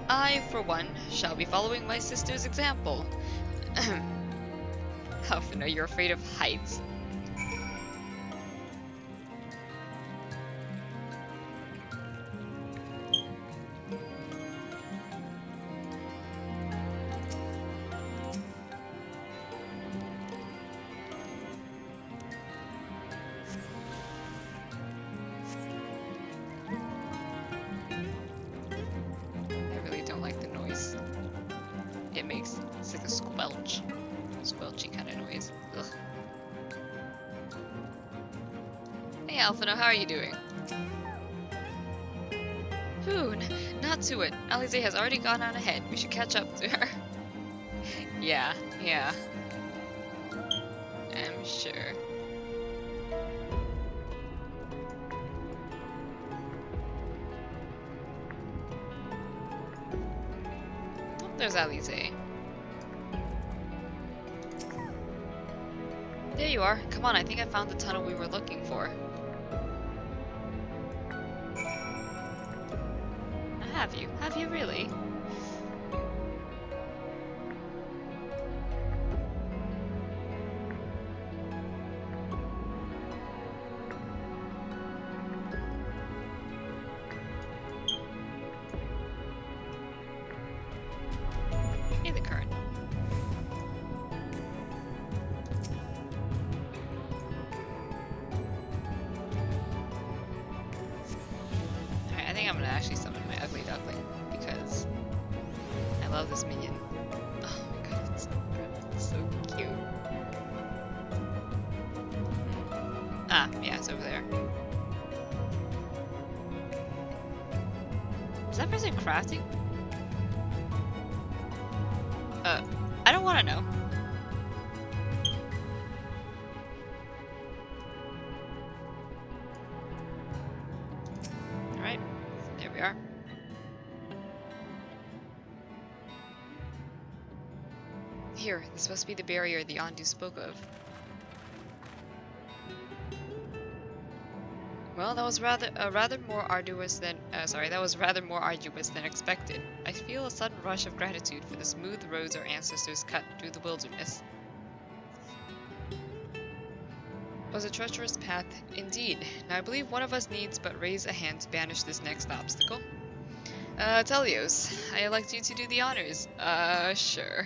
I, for one, shall be following my sister's example. Alpha, you're afraid of heights. It makes, it's like a squelchy kind of noise. Ugh. Hey Alphino, how are you doing? Phew, not to it. Alize has already gone on ahead. We should catch up to her. Yeah. I'm sure. There's Alize. There you are. Come on, I think I found the tunnel we were looking for. Have you? Have you really? Hey, the current. Alright, I think I'm gonna actually summon my ugly duckling because I love this minion. Oh my god, it's so cute. Ah, yeah, it's over there. Is that person crafting? I don't want to know. Alright, there we are. Here, this must be the barrier the Ondu spoke of. Well, that was rather more arduous than expected. I feel a sudden rush of gratitude for the smooth roads our ancestors cut through the wilderness. It was a treacherous path indeed. Now I believe one of us needs but raise a hand to banish this next obstacle. Telios, I elect you to do the honors. Sure.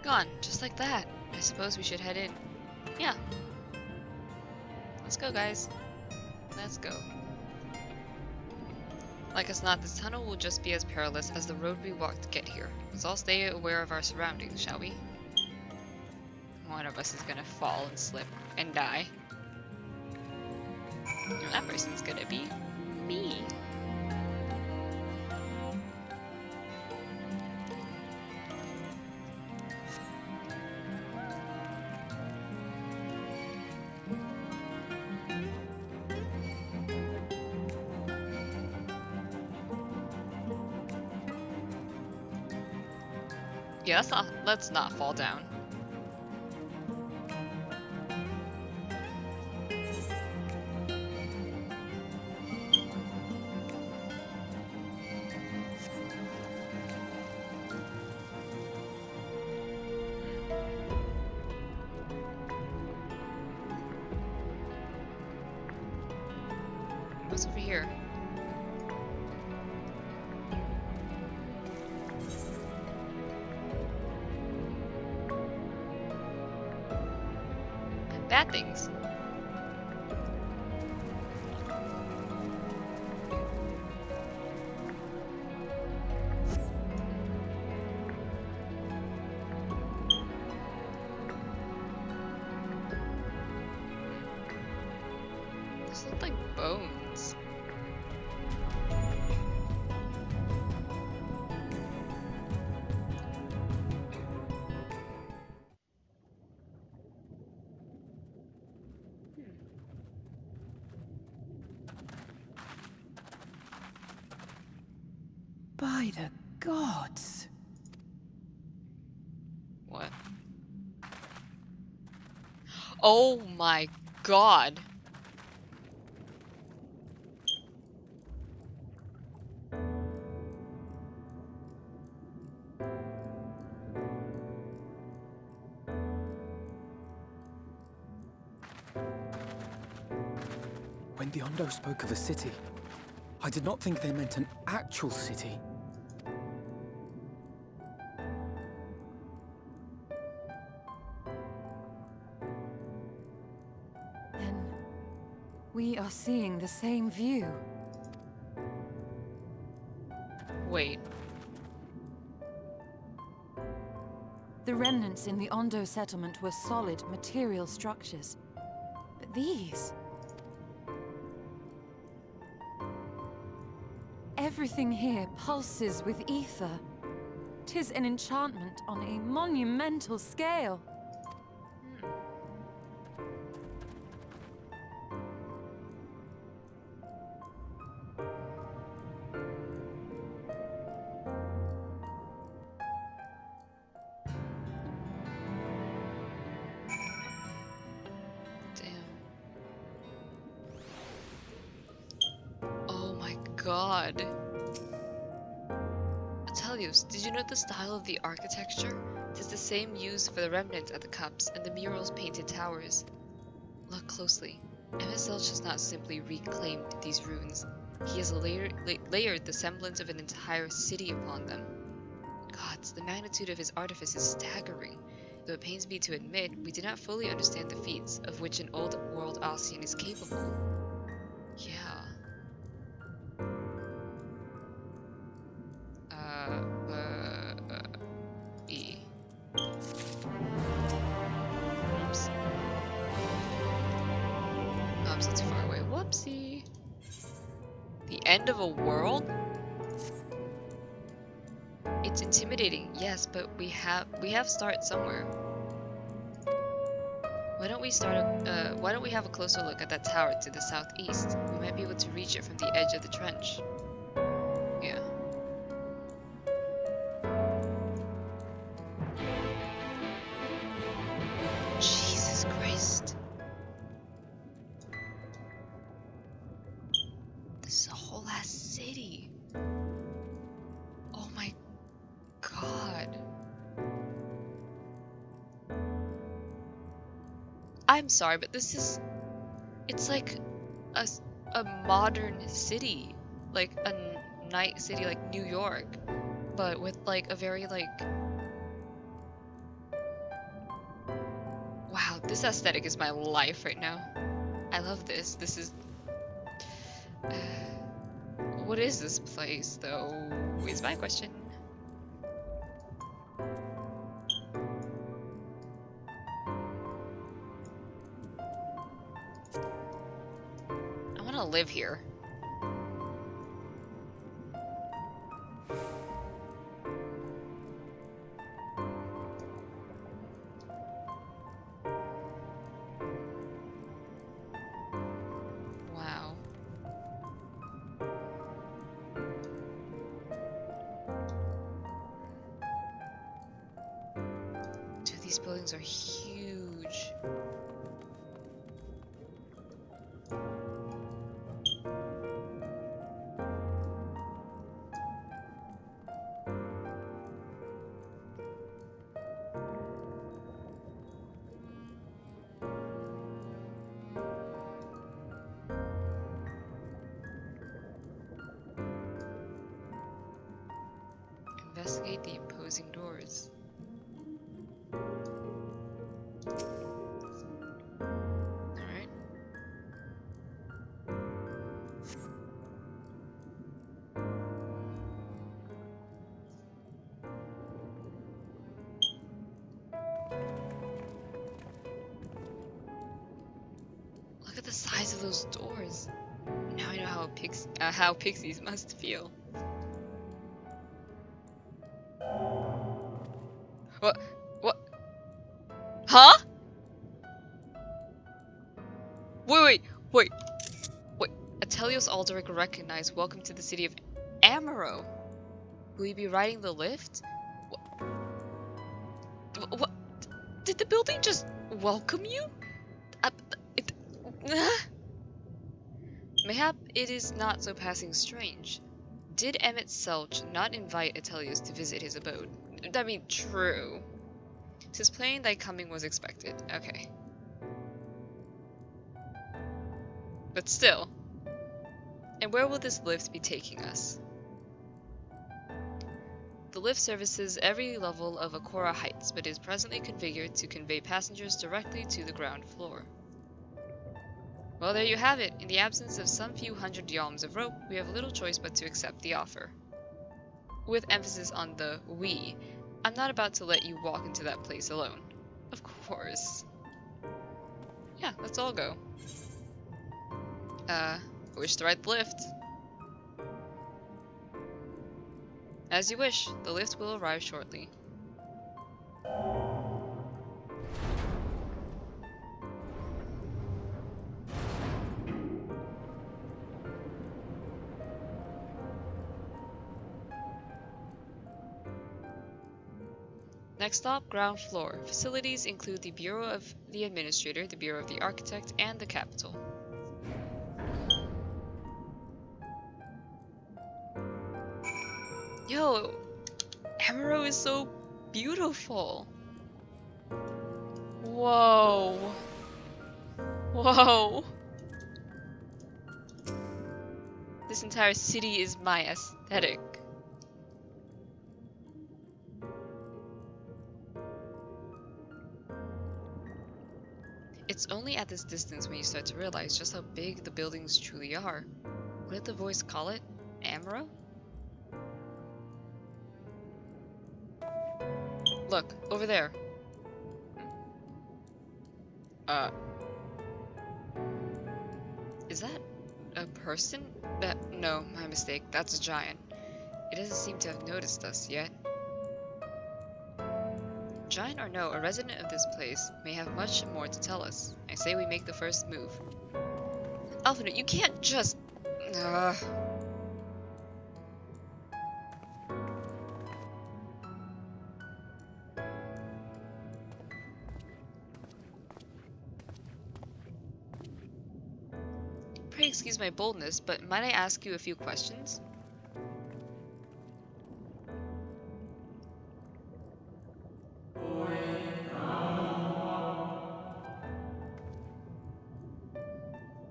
Gone, just like that. I suppose we should head in. Yeah. Let's go, guys. Let's go. Like as not, this tunnel will just be as perilous as the road we walked to get here. Let's all stay aware of our surroundings, shall we? One of us is gonna fall and slip and die. And that person's gonna be me. Yeah, let's not fall down. What's over here? Bad things. Those look like bones. By the gods. What? Oh my god. When the Ondo spoke of a city, I did not think they meant an actual city. Then we are seeing the same view. Wait. The remnants in the Ondo settlement were solid material structures. But these... everything here pulses with ether. 'Tis an enchantment on a monumental scale. Damn. Oh my god. Atelios, did you note the style of the architecture? It is the same used for the remnants at the cups and the murals painted towers. Look closely. MSL has not simply reclaimed these ruins. He has layered the semblance of an entire city upon them. Gods, the magnitude of his artifice is staggering. Though it pains me to admit, we do not fully understand the feats of which an old world Ossian is capable. Yeah. E. Oops. Oh, I'm still too far away. Whoopsie. The end of a world? It's intimidating, yes, but we have start somewhere. Why don't we have a closer look at that tower to the southeast? We might be able to reach it from the edge of the trench. Yeah. Jesus Christ. This is a whole ass city. Oh my god. I'm sorry, but it's like a modern city, like a night city like New York, but with like a very like, wow, this aesthetic is my life right now. I love this. This is, what is this place though, is my question. I live here. Wow. Dude, these buildings are huge. Investigate the imposing doors. Alright. Look at the size of those doors. Now I know how pixies must feel. What? What? Huh? Wait. Atelios Alderic recognized. Welcome to the city of Amarout. Will you be riding the lift? What? Did the building just welcome you? It, Mayhap it is not so passing strange. Did Emmett Selch not invite Atelios to visit his abode? I mean, true. 'Tis plain thy coming was expected. Okay. But still. And where will this lift be taking us? The lift services every level of Akora Heights, but is presently configured to convey passengers directly to the ground floor. Well, there you have it. In the absence of some few hundred yalms of rope, we have little choice but to accept the offer. With emphasis on the we, I'm not about to let you walk into that place alone. Of course. Yeah, let's all go. Wish to ride the lift. As you wish, the lift will arrive shortly. Next stop, ground floor. Facilities include the Bureau of the Administrator, the Bureau of the Architect, and the Capitol. Yo, Amarout is so beautiful. Whoa. Whoa. This entire city is my aesthetic. It's only at this distance when you start to realize just how big the buildings truly are. What did the voice call it? Amarout? Look, over there. Is that a person? No, my mistake. That's a giant. It doesn't seem to have noticed us yet. Giant or no, a resident of this place may have much more to tell us. I say we make the first move. Alphinaud, you can't just... Pray excuse my boldness, but might I ask you a few questions?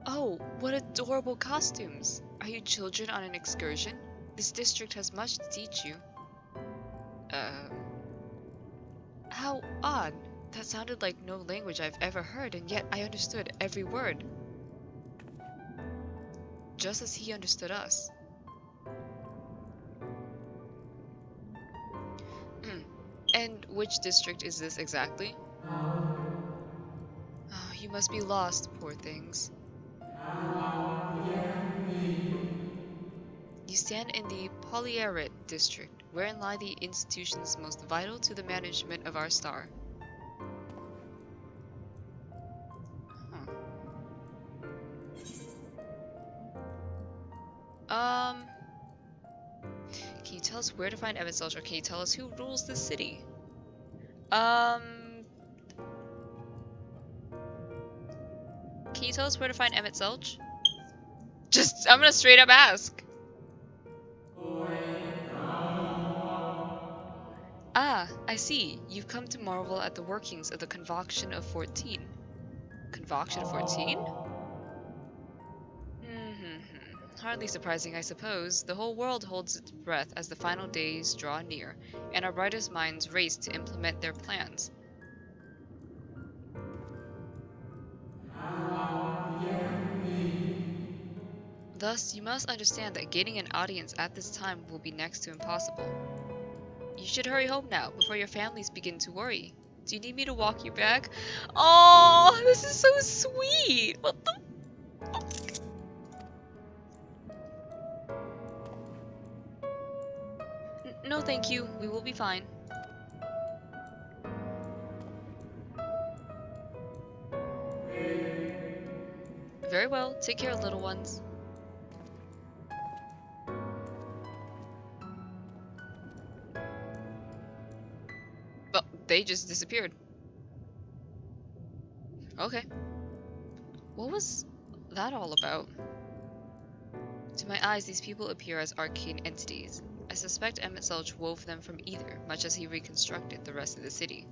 Oh, what adorable costumes! Are you children on an excursion? This district has much to teach you. How odd. That sounded like no language I've ever heard, and yet I understood every word. Just as he understood us. And which district is this exactly? Oh, you must be lost, poor things. You stand in the Polyarit district, wherein lie the institutions most vital to the management of our star. Huh. Can you tell us where to find Emmett Selch, or can you tell us who rules this city? Can you tell us where to find Emmett Selch? I'm gonna straight up ask. Ah, I see. You've come to marvel at the workings of the Convocation of 14. Convocation of 14? Hardly surprising, I suppose. The whole world holds its breath as the final days draw near, and our brightest minds race to implement their plans. Thus, you must understand that gaining an audience at this time will be next to impossible. You should hurry home now, before your families begin to worry. Do you need me to walk you back? Oh, this is so sweet! What the? No, thank you. We will be fine. Very well. Take care, little ones. Well, they just disappeared. Okay. What was that all about? To my eyes, these people appear as arcane entities. I suspect Emmett Selch wove them from ether, much as he reconstructed the rest of the city.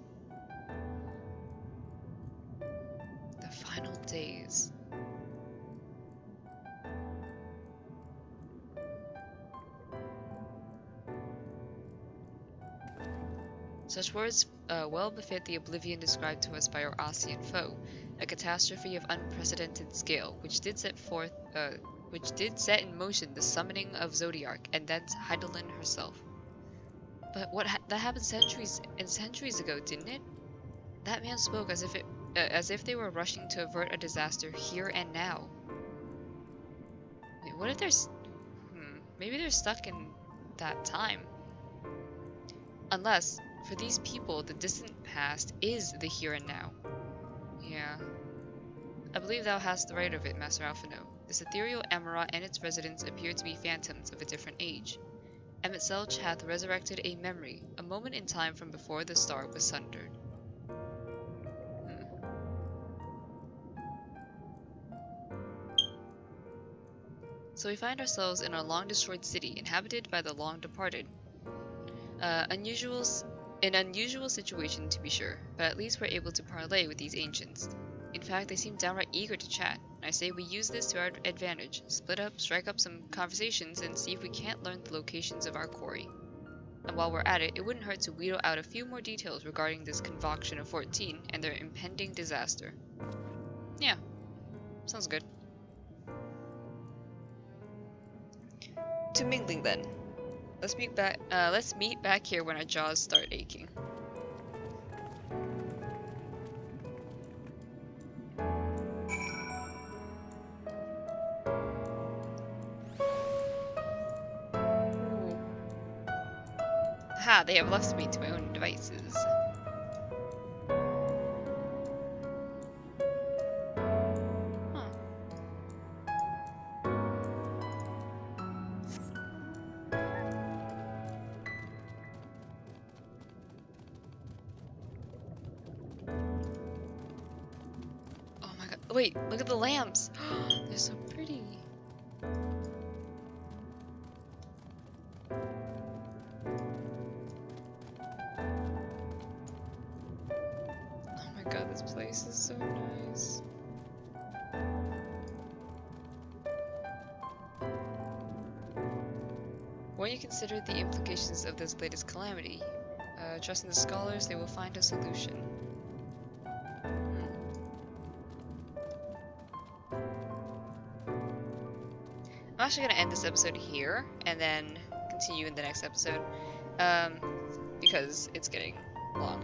The final days. Such words well befit the oblivion described to us by our Osean foe, a catastrophe of unprecedented scale, which did set in motion the summoning of Zodiark and thence Heidelin herself. But that happened centuries and centuries ago, didn't it? That man spoke as if they were rushing to avert a disaster here and now. Wait, what if maybe they're stuck in that time. Unless, for these people, the distant past is the here and now. Yeah. I believe thou hast the right of it, Master Alphino. This ethereal Amarout and its residents appear to be phantoms of a different age. Emmett Selch hath resurrected a memory, a moment in time from before the star was sundered. So we find ourselves in a long-destroyed city, inhabited by the long-departed. An unusual situation to be sure, but at least we're able to parley with these ancients. In fact, they seem downright eager to chat, and I say we use this to our advantage, split up, strike up some conversations, and see if we can't learn the locations of our quarry. And while we're at it, it wouldn't hurt to wheedle out a few more details regarding this Convocation of 14 and their impending disaster. Yeah, sounds good. To mingling then. Let's meet back here when our jaws start aching. Ha, they have left me to my own devices. Wait, look at the lamps! They're so pretty! Oh my god, this place is so nice. When you consider the implications of this latest calamity, trust in the scholars, they will find a solution. I'm actually going to end this episode here and then continue in the next episode because it's getting long.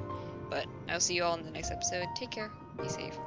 But I'll see you all in the next episode. Take care. Be safe.